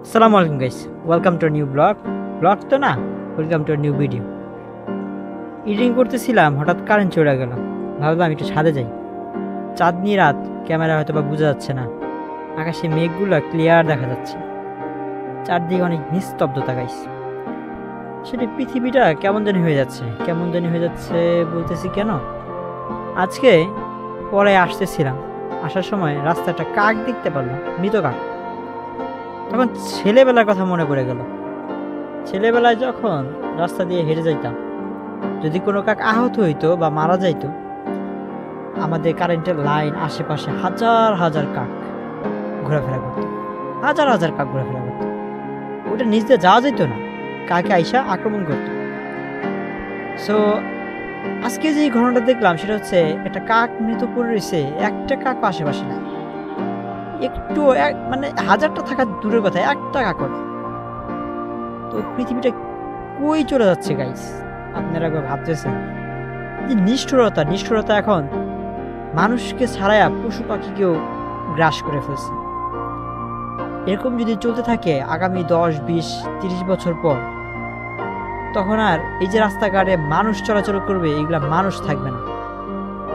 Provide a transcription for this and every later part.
আসসালামু আলাইকুম guys, welcome to new blog তো না, welcome to new video. Editing করতেছিলাম, হঠাৎ কারেন্ট চলে গেল। ভাবলাম একটু ছাদে যাই। চাঁদনি রাত, ক্যামেরা হয়তো বা বোঝা যাচ্ছে না, আকাশে মেঘগুলো ক্লিয়ার দেখা যাচ্ছে, চারদিকে অনেক নিস্তব্ধতা গাইস। সেটা পৃথিবীটা কেমন জানি হয়ে যাচ্ছে, বলতেছি কেন। আজকে পরে আসতেছিলাম, আসার সময় রাস্তায় একটা কাক দেখতে পারলাম, মৃত কাক। তখন ছেলেবেলার কথা মনে পড়ে গেল। ছেলেবেলায় যখন রাস্তা দিয়ে হেঁটে যাইতাম, যদি কোনো কাক আহত হইতো বা মারা যাইতো, আমাদের কারেন্টের লাইন আশেপাশে হাজার হাজার কাক ঘোরাফেরা করতো, হাজার হাজার কাক ঘোরাফেরা করতো। ওটা নিচ দিয়ে যাওয়া যেত না, কাকে আইসা আক্রমণ করতো। সো আজকে যে ঘটনাটা দেখলাম সেটা হচ্ছে একটা কাক মৃত পড়ে রয়েছে, একটা কাক আশেপাশে নাই। একটু মানে হাজারটা থাকার দূরের কথা, একটা কাক নেই। তো পৃথিবীটা কই চলে যাচ্ছে গাইস, আপনারা একবার ভাবতেছেন যে নিষ্ঠুরতা এখন মানুষকে ছাড়াইয়া পশু পাখিকেও গ্রাস করে ফেলছে। এরকম যদি চলতে থাকে আগামী 10, 20, 30 বছর পর, তখন আর এই যে রাস্তাঘাটে মানুষ চলাচল করবে, এগুলা মানুষ থাকবে না,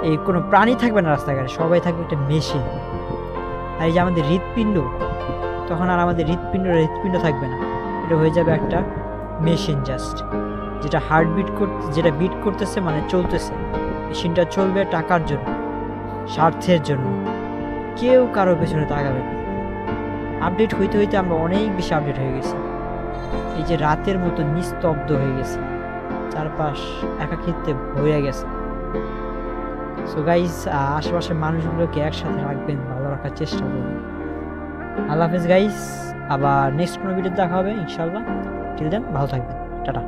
এই কোনো প্রাণী থাকবে না রাস্তাঘাটে, সবাই থাকবে একটা মেশিন। আর এই যে আমাদের হৃৎপিণ্ড, তখন আর আমাদের হৃৎপিণ্ড থাকবে না, এটা হয়ে যাবে একটা মেশিন জাস্ট, যেটা যেটা বিট করতেছে, মানে চলতেছে। মেশিনটা চলবে টাকার জন্য, স্বার্থের জন্য, কেউ কারো পেছনে তাকাবে না। আপডেট হইতে হইতে আমরা অনেক বেশি আপডেট হয়ে গেছি। এই যে রাতের মতো নিস্তব্ধ হয়ে গেছে, চারপাশ একাকিত্বে ভরে গেছে। সো গাইস, আশেপাশের মানুষগুলোকে একসাথে রাখবেন, ভালো রাখার চেষ্টা করবেন। আল্লাহ হাফেজ গাইস, আবার নেক্সট কোনো ভিডিও দেখা হবে ইনশাল্লাহ। টিল দেন ভালো থাকবেন, টাটা।